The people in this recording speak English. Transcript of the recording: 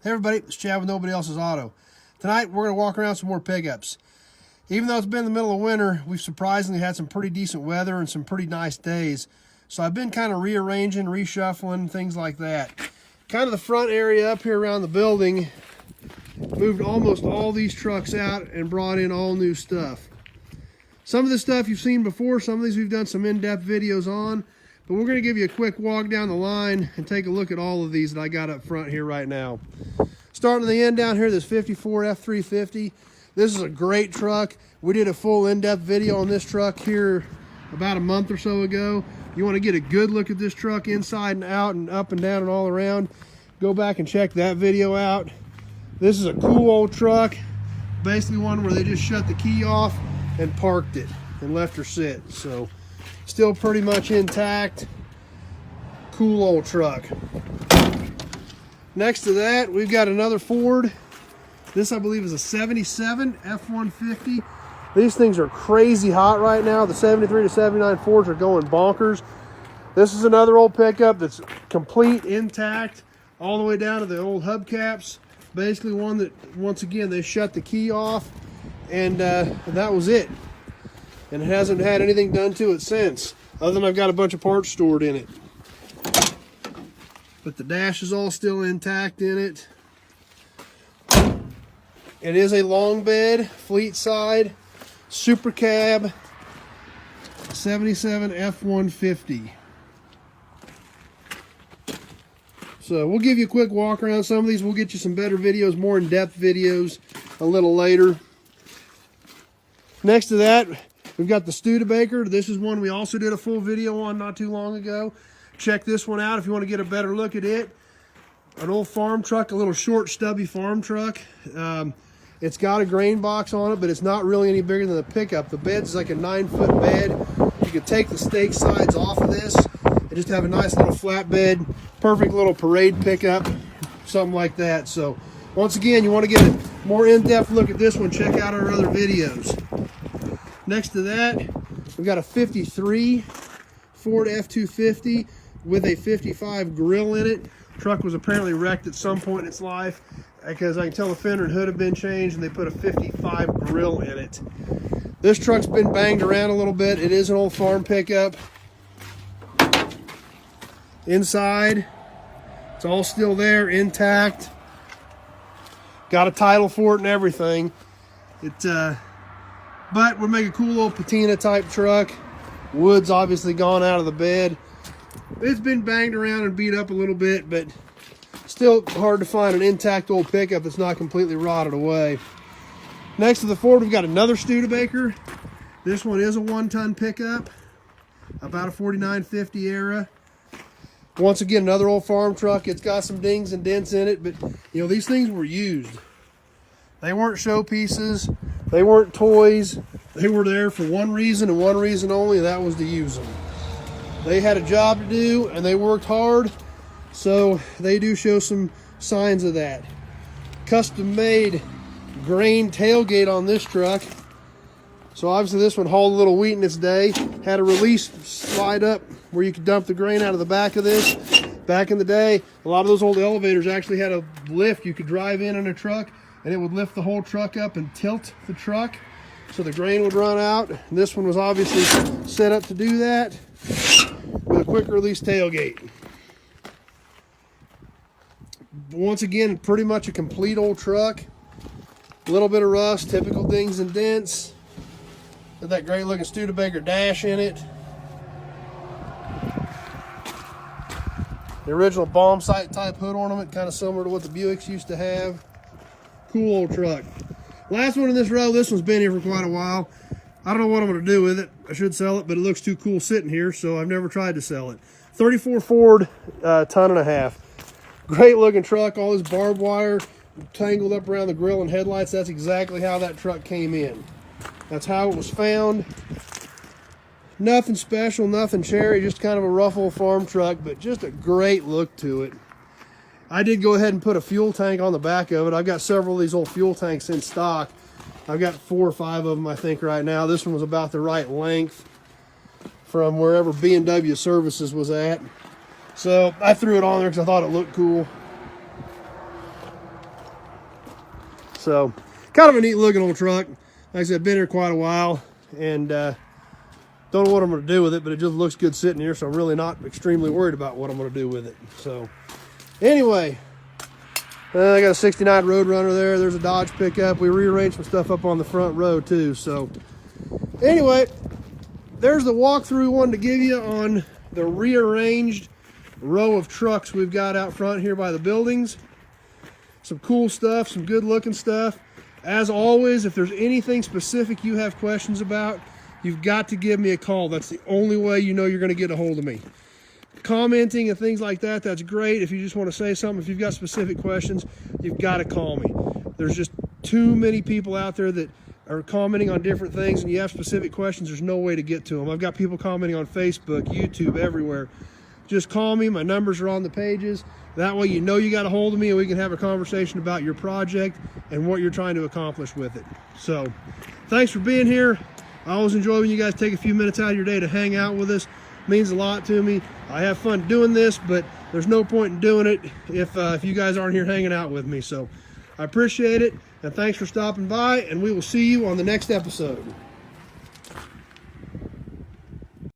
Hey everybody, it's Chad with Nobody Else's Auto. Tonight we're going to walk around some more pickups. Even though it's been the middle of winter, we've surprisingly had some pretty decent weather and some pretty nice days. So I've been kind of rearranging, reshuffling, things like that. Kind of the front area up here around the building, moved almost all these trucks out and brought in all new stuff. Some of this stuff you've seen before, some of these we've done some in-depth videos on, but we're going to give you a quick walk down the line and take a look at all of these that I got up front here right now. Starting at the end down here, this 54 F350. This is a great truck. We did a full in-depth video on this truck here about a month or so ago. You want to get a good look at this truck inside and out and up and down and all around, go back and check that video out. This is a cool old truck, basically one where they just shut the key off and parked it and left her sit. So still pretty much intact. Cool old truck. Next to that, we've got another Ford. This, I believe, is a 77 F-150. These things are crazy hot right now. The 73 to 79 Fords are going bonkers. This is another old pickup that's complete, intact, all the way down to the old hubcaps. Basically one that, once again, they shut the key off, and that was it. And it hasn't had anything done to it since, other than I've got a bunch of parts stored in it. But the dash is all still intact in it. It is a long bed, fleet side, super cab, 77 F-150. So we'll give you a quick walk around. Some of these we'll get you some better videos, more in-depth videos a little later. Next to that, we've got the Studebaker. This is one we also did a full video on not too long ago. Check this one out if you want to get a better look at it. An old farm truck, a little short, stubby farm truck. It's got a grain box on it, but it's not really any bigger than the pickup. The bed's like a 9-foot bed. You could take the stake sides off of this and just have a nice little flat bed. Perfect little parade pickup, something like that. So once again, you want to get a more in-depth look at this one, check out our other videos. Next to that, we've got a 53 Ford F-250 with a 55 grill in it. Truck was apparently wrecked at some point in its life, because I can tell the fender and hood have been changed, and they put a 55 grill in it. This truck's been banged around a little bit. It is an old farm pickup. Inside, it's all still there, intact. Got a title for it and everything. But we'll make a cool old patina type truck. Wood's obviously gone out of the bed. It's been banged around and beat up a little bit, but still hard to find an intact old pickup that's not completely rotted away. Next to the Ford, we've got another Studebaker. This one is a 1-ton pickup, about a 4950 era. Once again, another old farm truck. It's got some dings and dents in it, but you know, these things were used. They weren't showpieces. They weren't toys. They were there for one reason and one reason only, and that was to use them. They had a job to do, and they worked hard, so they do show some signs of that. Custom made grain tailgate on this truck. So obviously this one hauled a little wheat in its day. Had a release slide up where you could dump the grain out of the back of this. Back in the day, a lot of those old elevators actually had a lift. You could drive in a truck, and it would lift the whole truck up and tilt the truck so the grain would run out. And this one was obviously set up to do that with a quick release tailgate. Once again, pretty much a complete old truck. A little bit of rust, typical dings and dents. Got that great looking Studebaker dash in it. The original bomb sight type hood ornament, kind of similar to what the Buicks used to have. Cool old truck. Last one in this row. This one's been here for quite a while. I don't know what I'm going to do with it. I should sell it, but it looks too cool sitting here, so I've never tried to sell it. 34 Ford, 1.5 tons. Great looking truck. All this barbed wire tangled up around the grill and headlights. That's exactly how that truck came in. That's how it was found. Nothing special, nothing cherry, just kind of a rough old farm truck, but just a great look to it. I did go ahead and put a fuel tank on the back of it. I've got several of these old fuel tanks in stock. I've got 4 or 5 of them, I think, right now. This one was about the right length from wherever B&W Services was at. So I threw it on there because I thought it looked cool. So kind of a neat looking old truck. Like I said, been here quite a while, and don't know what I'm going to do with it, but it just looks good sitting here, so I'm really not extremely worried about what I'm going to do with it. So anyway, I got a 69 Roadrunner there. There's a Dodge pickup. We rearranged some stuff up on the front row too. So anyway, there's the walkthrough one to give you on the rearranged row of trucks we've got out front here by the buildings. Some cool stuff, some good looking stuff. As always, if there's anything specific you have questions about, you've got to give me a call. That's the only way you know you're going to get a hold of me. Commenting and things like that, that's great. If you just want to say something, if you've got specific questions, you've got to call me. There's just too many people out there that are commenting on different things, and you have specific questions, there's no way to get to them. I've got people commenting on Facebook, YouTube, everywhere. Just call me. My numbers are on the pages. That way you know you got a hold of me, and we can have a conversation about your project and what you're trying to accomplish with it. So thanks for being here. I always enjoy when you guys take a few minutes out of your day to hang out with us. It means a lot to me. I have fun doing this, but there's no point in doing it if you guys aren't here hanging out with me. So I appreciate it, and thanks for stopping by, and we will see you on the next episode.